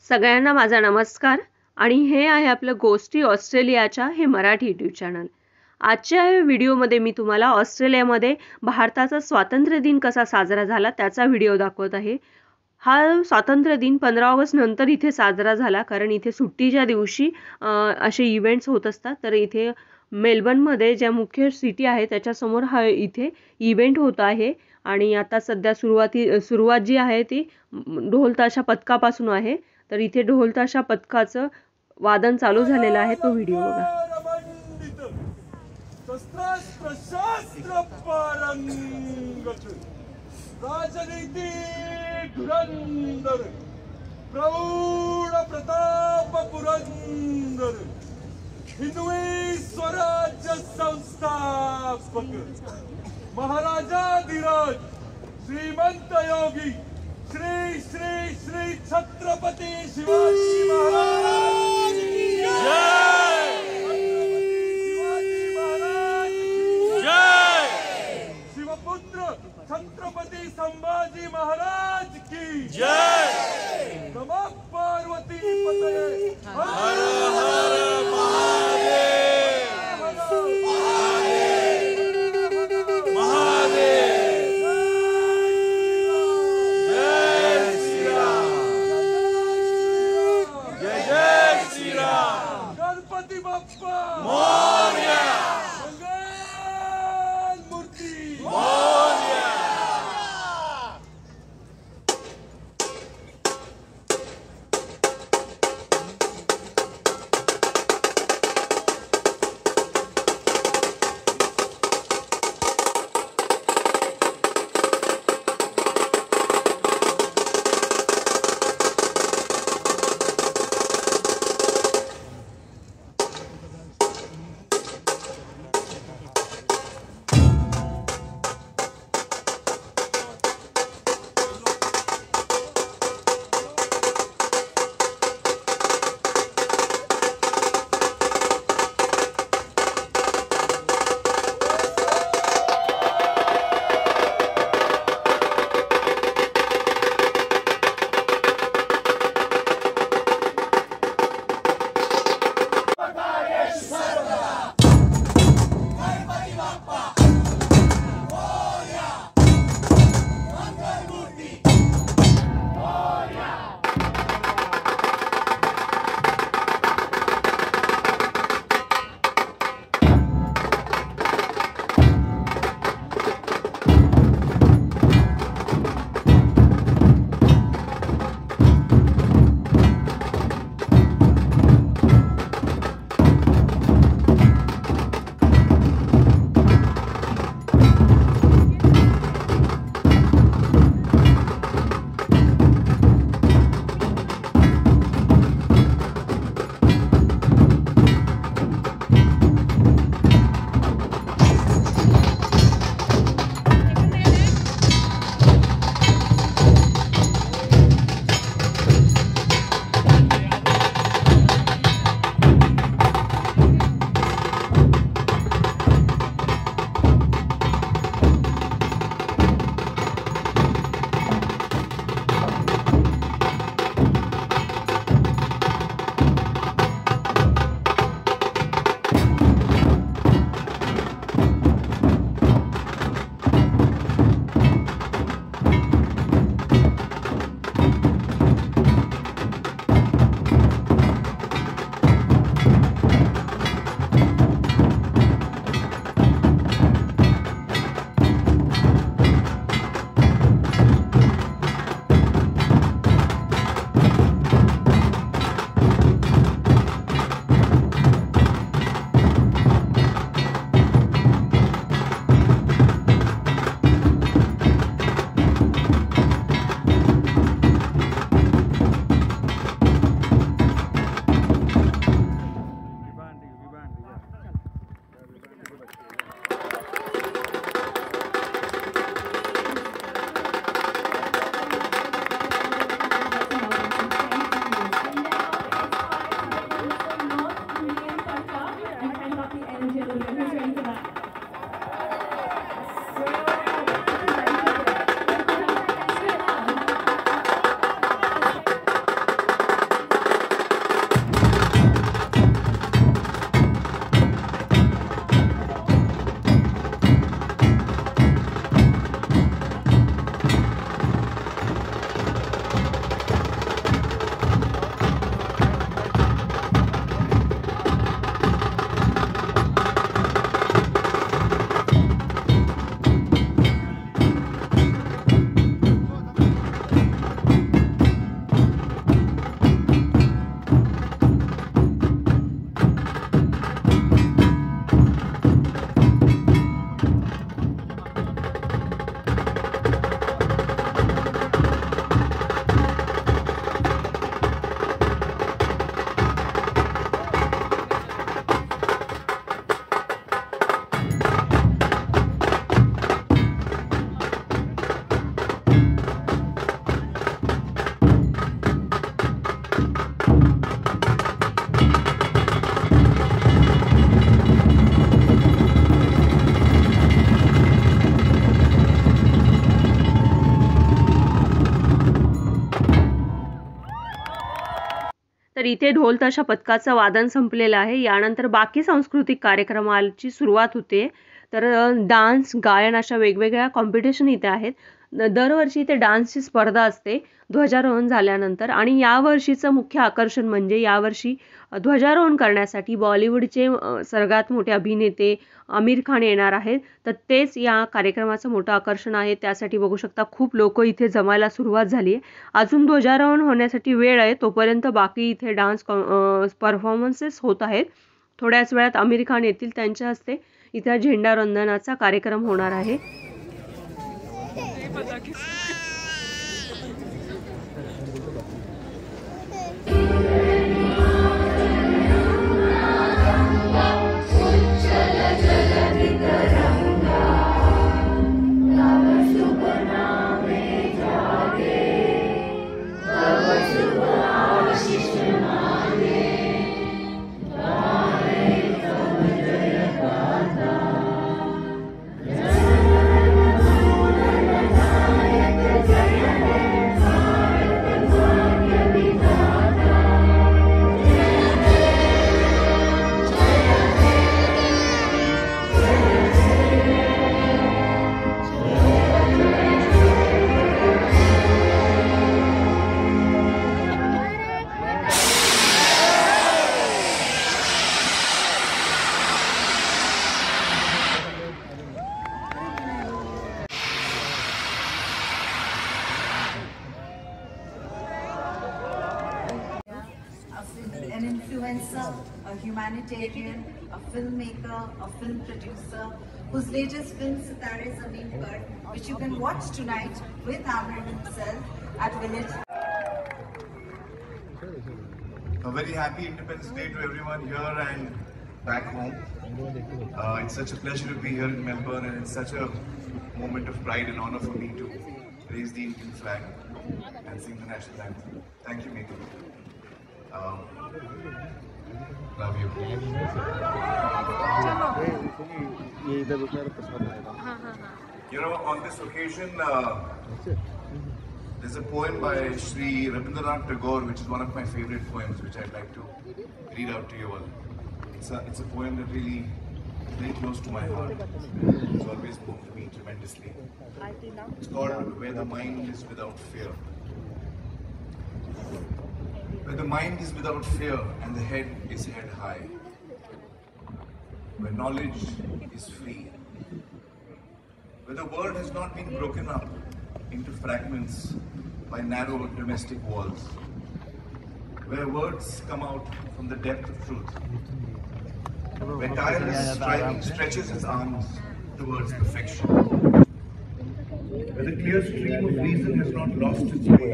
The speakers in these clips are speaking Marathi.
सगळ्यांना माझा नमस्कार आणि हे आहे आपलं गोष्टी ऑस्ट्रेलियाच्या हे मराठी यूट्यूब चॅनल। आजच्या व्हिडिओमध्ये मी तुम्हाला ऑस्ट्रेलियामध्ये भारताचा स्वातंत्र्य दिन कसा साजरा झाला त्याचा व्हिडिओ दाखवत आहे। हा स्वातंत्र्य दिन 15 ऑगस्ट नंतर इथे साजरा झाला, कारण इथे सुट्टीच्या दिवशी असे इव्हेंट्स होत असतात। तर इथे मेलबर्नमध्ये ज्या मुख्य सिटी आहे त्याच्यासमोर हा इथे इव्हेंट होत आहे आणि आता सध्या सुरुवात जी आहे ती ढोल ताशा पथकापासून आहे। तर इथे ढोल ताशा पथकाचं वादन चालू झालेलं आहे, तो व्हिडिओ बघा। राजनीति धुरंधर प्रौढ प्रताप पुरंदर हिंदवी स्वराज्य संस्थापक महाराजाधिराज श्रीमंत योगी श्री श्री श्री छत्रपती शिवाजी महाराज की जय। शिवाजी महाराज की जय। शिवपुत्र छत्रपती संभाजी महाराज की जय। नमो पार्वती पतये हर हर महादेव। महादेव जय श्री राम। तर इथे ढोल ताशा पथकाचं वादन संपलेलं आहे. यानंतर बाकी सांस्कृतिक कार्यक्रमाची सुरुवात होते. तर डान्स, गायन अशा वेगवेगळ्या कॉम्पिटिशन इथे आहेत. दरवर्षी इथे डान्सची स्पर्धा असते ध्वजारोहण झाल्यानंतर आणि यावर्षीचं मुख्य आकर्षण म्हणजे यावर्षी ध्वजारोहण करण्यासाठी बॉलिवूडचे सर्वात मोठे अभिनेते आमिर खान येणार आहेत. तर तेच या कार्यक्रमाचं मोठं आकर्षण आहे. त्यासाठी बघू शकता खूप लोक इथे जमायला सुरुवात झाली आहे. अजून ध्वजारोहण होण्यासाठी वेळ आहे, तोपर्यंत बाकी इथे डान्स परफॉर्मन्सेस होत आहेत. थोड्याच वेळात आमिर खान येतील, त्यांच्या हस्ते इथे झेंडावंदनाचा कार्यक्रम होणार आहे. An influencer, a humanitarian, a filmmaker, a film producer, whose latest film Sitare Zameen Par, which you can watch tonight with Amir himself at Village. A very happy Independence Day to everyone here and back home. It's such a pleasure to be here in Melbourne, and it's such a moment of pride and honor for me to raise the Indian flag and sing the national anthem. Thank you, Meghna. Love you. You know, on this occasion, there's a poem by Sri Rabindranath Tagore, which is one of my favorite poems, which I'd like to read out to you all. It's a poem that really is very close to my heart. It's always moved me tremendously. It's called Where the Mind is Without Fear. Where the mind is without fear and the head is held high. Where knowledge is free. Where the world has not been broken up into fragments by narrow domestic walls. Where words come out from the depth of truth. Where tireless striving stretches its arms towards perfection. Where the clear stream of reason has not lost its way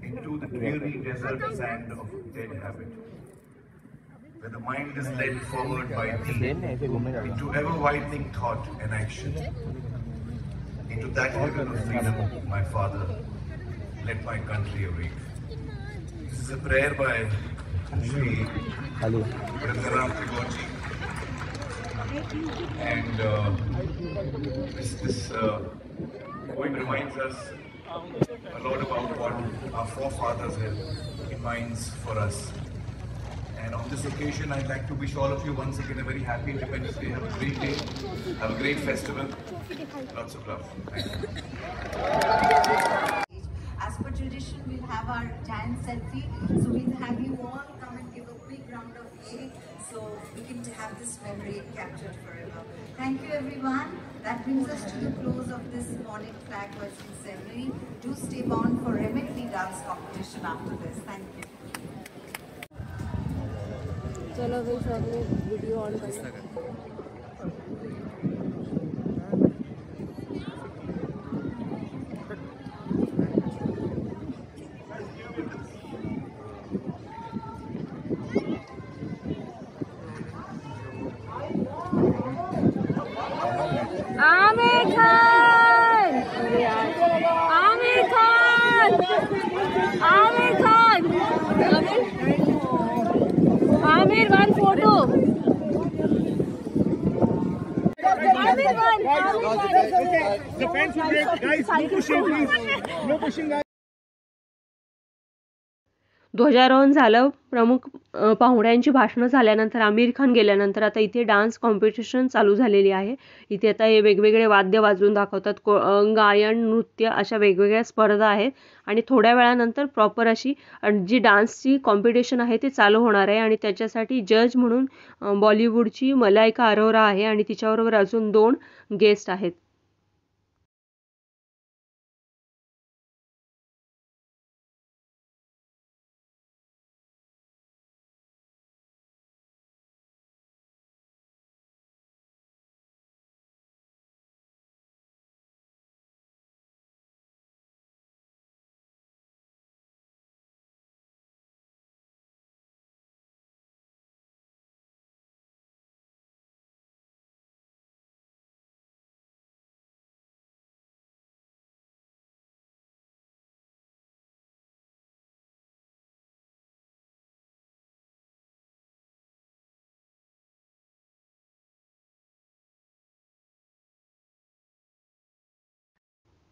into the dreary desert sand of dead habit. Where the mind is led forward by thee into ever-widening thought and action. Into that heaven of freedom, my Father, let my country awake. This is a prayer by Sri Rabindranath Tagore ji. And this poem reminds us a lot about what our forefathers had in minds for us. And on this occasion, I'd like to wish all of you once again a very happy Independence Day. Have a great day. Have a great festival. Lots of love. Thank you. As per tradition, we'll have our giant selfie. So we'll have you all come and give a big round of applause so we can have this memory captured forever. Thank you, everyone. That brings us to the close of this morning flag hoisting ceremony. Do stay bound for Remically dance competition after this. Thank you. चलो भाई सब लोग वीडियो ऑन करें. Aamir Khan, Aamir Khan, Aamir Khan, Aamir one photo. Amir one. The fence will break. Guys, no pushing, please. No pushing, guys. ध्वजारोहण झालं, प्रमुख पाहुण्यांची भाषणं झाल्यानंतर आमिर खान गेल्यानंतर आता इथे डान्स कॉम्पिटिशन चालू झालेली आहे. इथे आता हे वेगवेगळे वाद्य वाजवून दाखवतात, गायन, नृत्य अशा वेगवेगळ्या स्पर्धा आहेत आणि थोड्या वेळानंतर प्रॉपर अशी जी डान्सची कॉम्पिटिशन आहे ते चालू होणार आहे आणि त्याच्यासाठी जज म्हणून बॉलिवूडची मलायका अरोरा आहे आणि तिच्याबरोबर अजून 2 गेस्ट आहेत.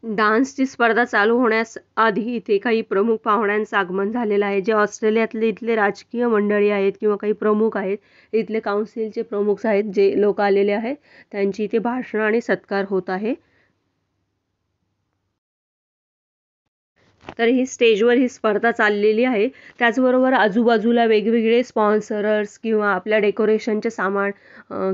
डान्सची स्पर्धा चालू होण्यास आधी इथे काही प्रमुख पाहुण्यांचं आगमन झालेलं आहे. जे ऑस्ट्रेलियातले इथले राजकीय मंडळी आहेत किंवा काही प्रमुख आहेत, इथले काउन्सिलचे प्रमुख आहेत, जे लोक आलेले आहेत, त्यांची इथे भाषण आणि सत्कार होत आहे. तर ही स्टेजवर ही स्पर्धा चाललेली आहे. त्याचबरोबर आजूबाजूला वेगवेगळे स्पॉन्सरर्स किंवा आपल्या डेकोरेशनचे सामान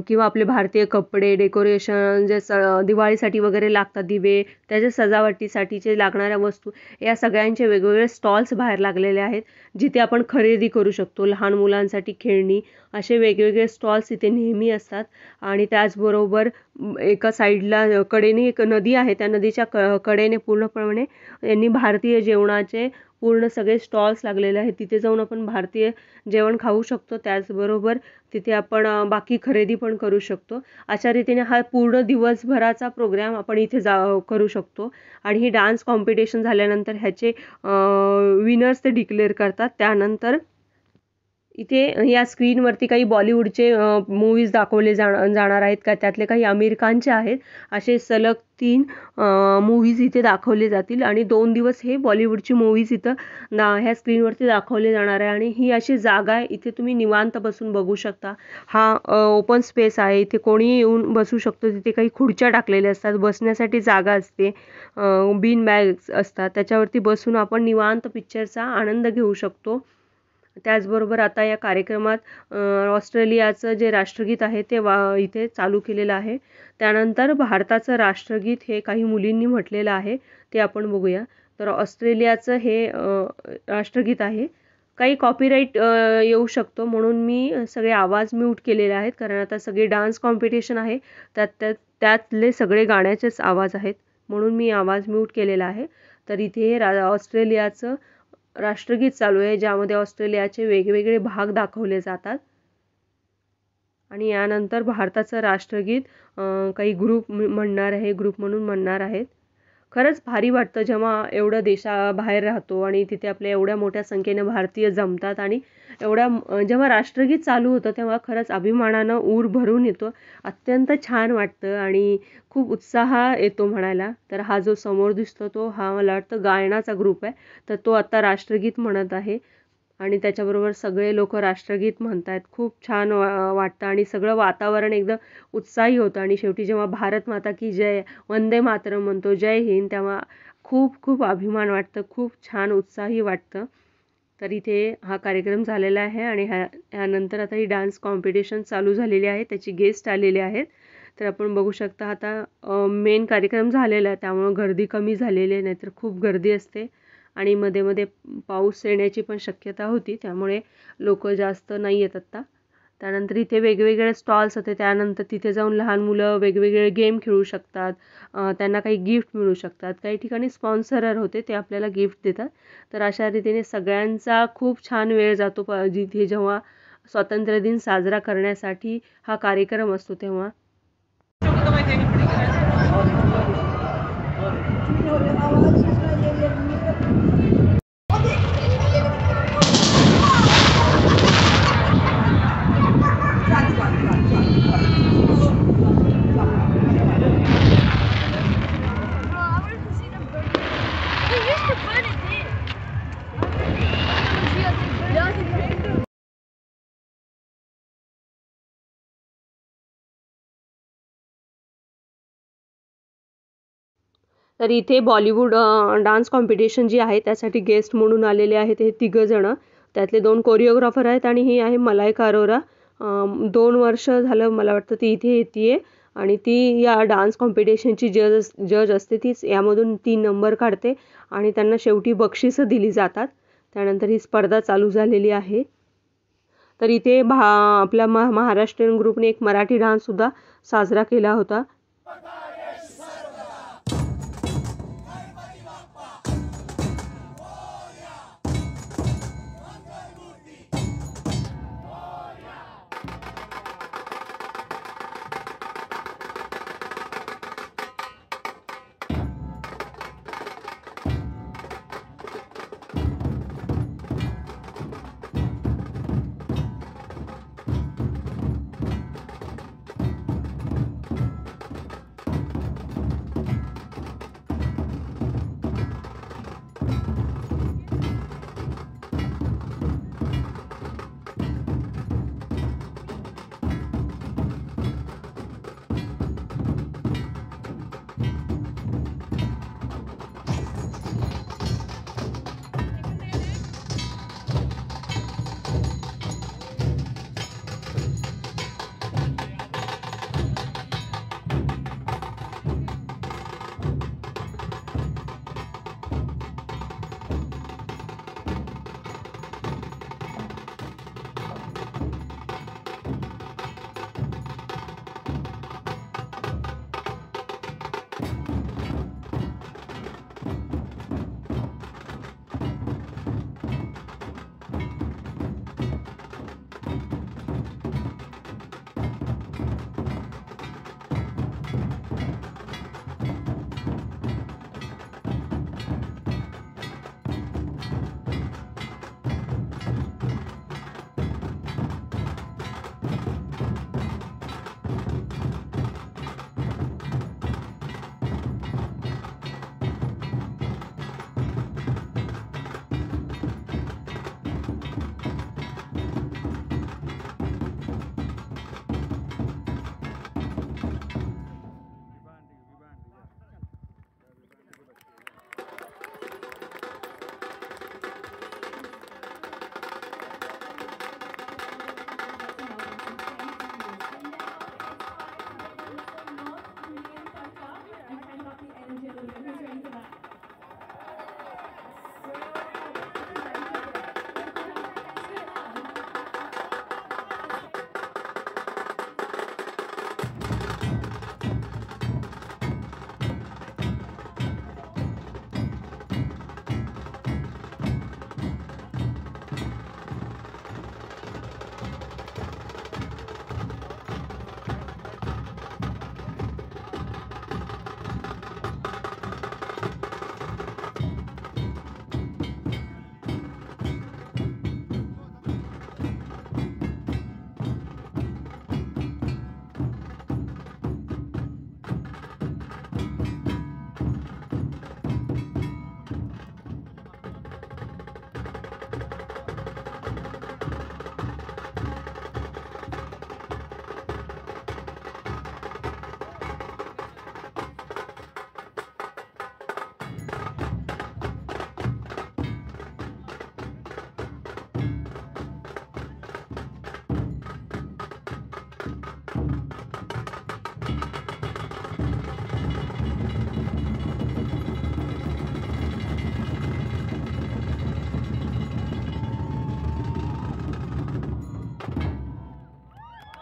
किंवा आपले भारतीय कपडे, डेकोरेशन जे दिवाळीसाठी वगैरे लागतात, दिवे, त्याच्या सजावटीसाठीचे लागणाऱ्या वस्तू, या सगळ्यांचे वेगवेगळे स्टॉल्स बाहेर लागलेले आहेत, जिथे आपण खरेदी करू शकतो. लहान मुलांसाठी खेळणी असे वेगवेगळे स्टॉल्स इथे नेहमी असतात. आणि त्याचबरोबर एका साईडला कडेने एक नदी आहे, त्या नदीच्या कडेने पूर्णपणे यांनी भारतीय जेवणाचे पूर्ण सगळे स्टॉल्स लागलेले आहेत. तिथे जाऊन आपण भारतीय जेवण खाऊ शकतो. त्याचबरोबर तिथे आपण बाकी खरेदी पण करू शकतो. अशा रीतीने हा पूर्ण दिवसभराचा प्रोग्राम आपण इथे करू शकतो. आणि ही डान्स कॉम्पिटिशन झाल्यानंतर ह्याचे विनर्स ते डिक्लेअर करतात. त्यानंतर इथे या स्क्रीनवरती काही बॉलिवूडचे मूवीज दाखवले जाणार आहेत का, त्यातले काही आमिर खानचे आहेत. असे सलग 3 मूवीज इथे दाखवले जातील आणि 2 दिवस हे बॉलिवूडची मूवीज इथं ह्या स्क्रीनवरती दाखवले जाणार आहे. आणि ही अशी जागा आहे, इथे तुम्ही निवांत बसून बघू शकता. हा ओपन स्पेस आहे, इथे कोणी येऊन बसू शकतो. तिथे काही खुर्च्या टाकलेल्या असतात, बसण्यासाठी जागा असते, बीन बॅग्स असतात, त्याच्यावरती बसून आपण निवांत पिक्चरचा आनंद घेऊ शकतो. त्याचबरोबर आता या कार्यक्रमात ऑस्ट्रेलियाचं जे राष्ट्रगीत आहे ते इथे चालू केलेलं आहे. त्यानंतर भारताचं राष्ट्रगीत हे काही मुलींनी म्हटलेलं आहे, ते आपण बघूया. तर ऑस्ट्रेलियाचं हे राष्ट्रगीत आहे. काही कॉपीराईट येऊ शकतो, म्हणून मी सगळे आवाज म्यूट केलेले आहेत, कारण आता सगळे डान्स कॉम्पिटिशन आहे, त्यातले सगळे गाण्याचेच आवाज आहेत, म्हणून मी आवाज म्यूट केलेला आहे. तर इथे ऑस्ट्रेलियाचं राष्ट्रगीत चालू आहे, ज्यामध्ये ऑस्ट्रेलियाचे वेगवेगळे भाग दाखवले जातात. आणि यानंतर भारताचं राष्ट्रगीत काही ग्रुप म्हणणार आहे, ग्रुप म्हणून म्हणणार आहेत. खरंच भारी वाटतं जेव्हा एवढं देशाबाहेर राहतो आणि तिथे आपल्या एवढ्या मोठ्या संख्येने भारतीय जमतात आणि जेव्हा राष्ट्रगीत चालू होतं तेव्हा खरंच अभिमानानं ऊर भरून येतो. अत्यंत छान वाटतं आणि खूप उत्साह येतो म्हणायला. तर हा जो समोर दिसतो तो हा मला वाटतं गायनाचा ग्रुप आहे. तर तो आता राष्ट्रगीत म्हणत आहे आणि त्याच्याबरोबर सगळे लोक राष्ट्रगीत म्हणतात. खूप छान वाटतं आणि सगळं वातावरण एकदम उत्साही होतं. आणि शेवटी जेव्हा भारत माता की जय, वंदे मातरम म्हणतो, जय हिंद, तेव्हा खूप खूप अभिमान वाटतं, खूप छान उत्साही वाटतं. तर इथे हा कार्यक्रम झालेला आहे आणि ह्यानंतर आता ही डान्स कॉम्पिटिशन चालू झालेली आहे, त्याची गेस्ट आलेले आहेत. तर आपण बघू शकता आता मेन कार्यक्रम झालेला आहे, त्यामुळं गर्दी कमी झालेली आहे, नाहीतर खूप गर्दी असते. आणि मध्ये मध्ये पाऊस येण्याची पण शक्यता होती, त्यामुळे लोक जास्त नाही येत आत्ता. त्यानंतर इथे वेगवेगळे स्टॉल्स होते. त्यानंतर तिथे जाऊन लहान मुलं वेगवेगळे गेम खेळू शकतात, त्यांना काही गिफ्ट मिळू शकतात. काही ठिकाणी स्पॉन्सरर होते, ते आपल्याला गिफ्ट देतात. तर अशा रीतीने सगळ्यांचा खूप छान वेळ जातो. जिथे जेव्हा स्वातंत्र्य दिन साजरा करण्यासाठी हा कार्यक्रम असतो तेव्हा. तर इथे बॉलिवूड डान्स कॉम्पिटिशन जी आहे त्यासाठी गेस्ट म्हणून आलेले आहेत हे 3 जणं. त्यातले 2 कोरिओग्राफर आहेत आणि ही आहे मलायका अरोरा. 2 वर्ष झालं मला वाटतं ती इथे येते आणि ती या डान्स कॉम्पिटिशनची जज असते. तीच यामधून 3 नंबर काढते आणि त्यांना शेवटी बक्षिसं दिली जातात. त्यानंतर ही स्पर्धा चालू झालेली आहे. तर इथे आपल्या महाराष्ट्रीयन ग्रुपने एक मराठी डान्ससुद्धा साजरा केला होता.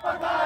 Bye-bye.